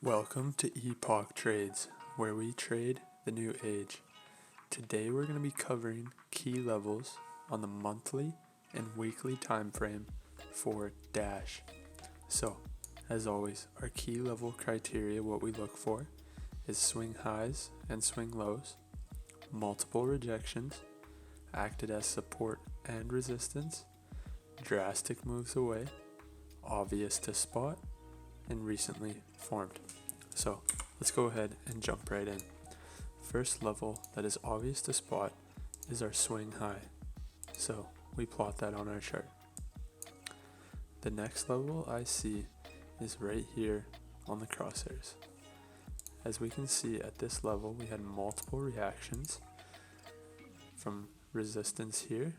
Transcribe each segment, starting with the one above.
Welcome to Epoch Trades, where we trade the new age. Today we're going to be covering key levels on the monthly and weekly time frame for Dash. So, as always, our key level criteria, what we look for, is swing highs and swing lows, multiple rejections, acted as support and resistance, drastic moves away, obvious to spot, and recently formed. So let's go ahead and jump right in. First level that is obvious to spot is our swing high. So we plot that on our chart. The next level I see is right here on the crosshairs. As we can see at this level, we had multiple reactions from resistance here,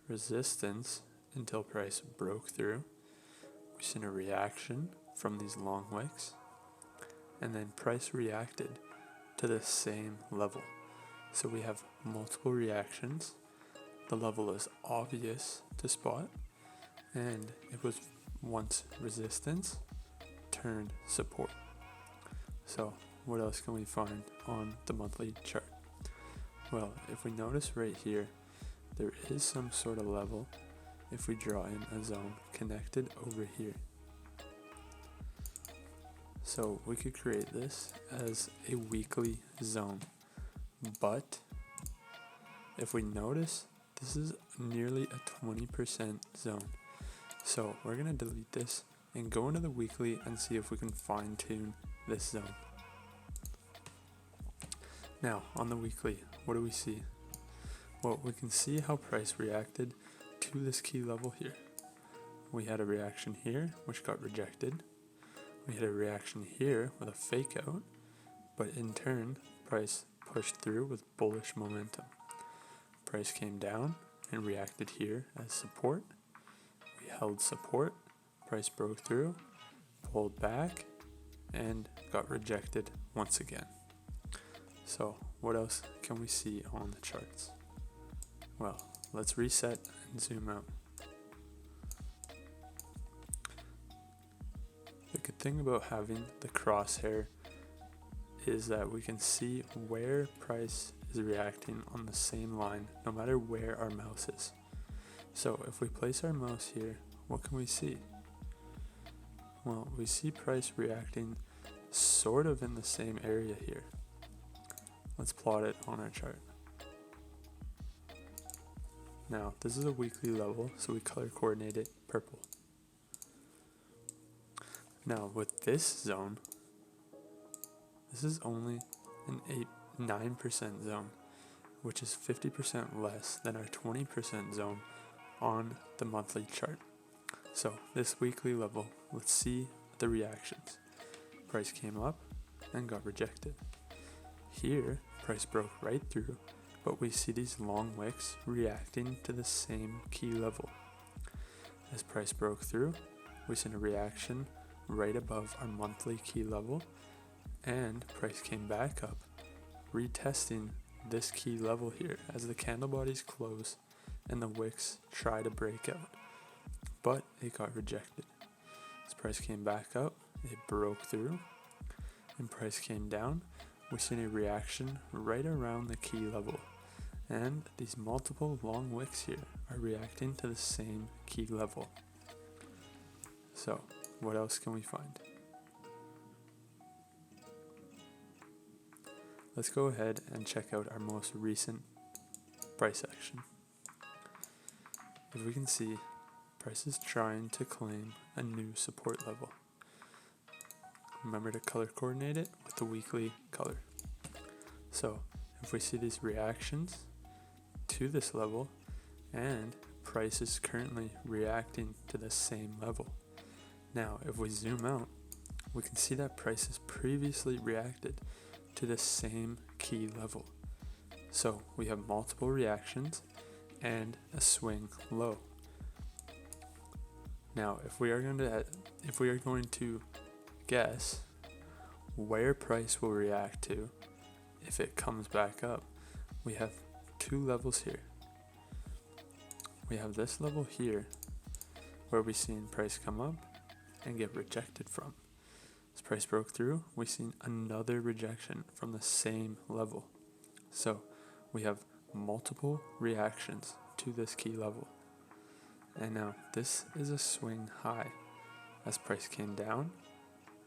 resistance until price broke through. We've seen a reaction from these long wicks, and then price reacted to the same level. So we have multiple reactions. The level is obvious to spot, and it was once resistance turned support. So what else can we find on the monthly chart? Well, if we notice right here, there is some sort of level if we draw in a zone connected over here. So we could create this as a weekly zone, but if we notice, this is nearly a 20% zone. So we're going to delete this and go into the weekly and see if we can fine tune this zone. Now on the weekly, what do we see? Well, we can see how price reacted to this key level here. We had a reaction here which got rejected. We had a reaction here with a fake out, but in turn, price pushed through with bullish momentum. Price came down and reacted here as support. We held support, price broke through, pulled back, and got rejected once again. So what else can we see on the charts? Well, let's reset and zoom out. The good thing about having the crosshair is that we can see where price is reacting on the same line, no matter where our mouse is. So if we place our mouse here, what can we see? Well, we see price reacting sort of in the same area here. Let's plot it on our chart. Now, this is a weekly level, so we color coordinate it purple. Now, with this zone, this is only an 9% zone, which is 50% less than our 20% zone on the monthly chart. So, this weekly level, let's see the reactions. Price came up and got rejected. Here, price broke right through, but we see these long wicks reacting to the same key level. As price broke through, we seen a reaction right above our monthly key level, and price came back up, retesting this key level here as the candle bodies close and the wicks try to break out, but it got rejected. As price came back up, it broke through, and price came down. We seen a reaction right around the key level, and these multiple long wicks here are reacting to the same key level. So what else can we find? Let's go ahead and check out our most recent price action. If we can see, price is trying to claim a new support level. Remember to color coordinate it with the weekly color. So if we see these reactions to this level, and price is currently reacting to the same level. Now, if we zoom out, we can see that price has previously reacted to the same key level. So we have multiple reactions and a swing low. Now, if we are going to guess where price will react to if it comes back up, we have two levels here. We have this level here where we've seen price come up and get rejected from. As price broke through, we seen another rejection from the same level. So we have multiple reactions to this key level. And now this is a swing high as price came down,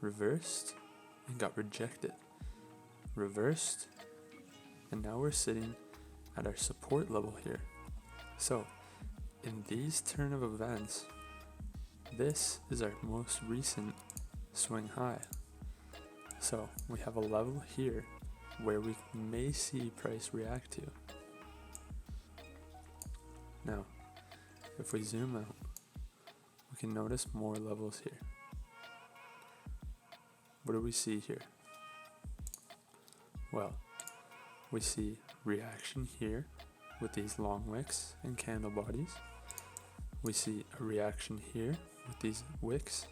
reversed, and got rejected. Reversed, and now we're sitting at our support level here. So in these turn of events, this is our most recent swing high. So we have a level here where we may see price react to. Now, if we zoom out, we can notice more levels here. What do we see here? Well, we see reaction here with these long wicks and candle bodies. We see a reaction here with these wicks.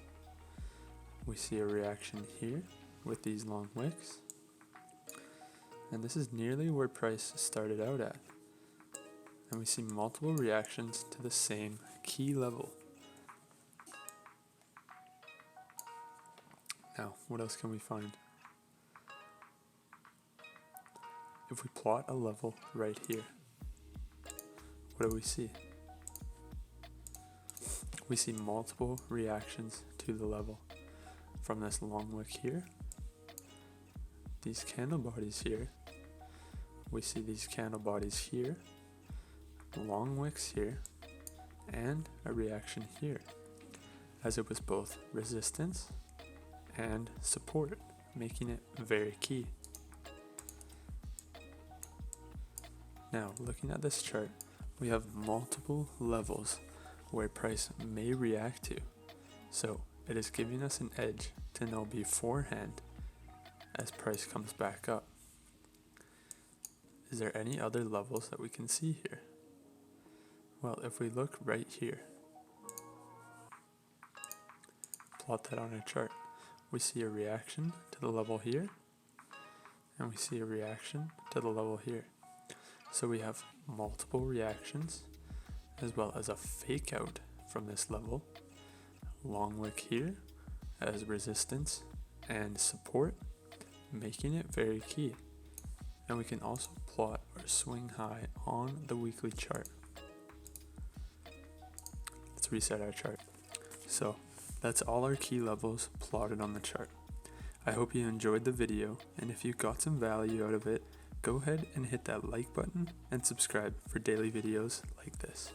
We see a reaction here with these long wicks. And this is nearly where price started out at. And we see multiple reactions to the same key level. Now, what else can we find? If we plot a level right here, what do we see? We see multiple reactions to the level from this long wick here, these candle bodies here, we see these candle bodies here, long wicks here, and a reaction here, as it was both resistance and support, making it very key. Now, looking at this chart, we have multiple levels where price may react to, so it is giving us an edge to know beforehand as price comes back up. Is there any other levels that we can see here? Well, if we look right here, plot that on our chart, we see a reaction to the level here, and we see a reaction to the level here. So we have multiple reactions, as well as a fake out from this level, long wick here as resistance and support, making it very key. And we can also plot our swing high on the weekly chart. Let's reset our chart. So that's all our key levels plotted on the chart. I hope you enjoyed the video, and if you got some value out of it, go ahead and hit that like button and subscribe for daily videos like this.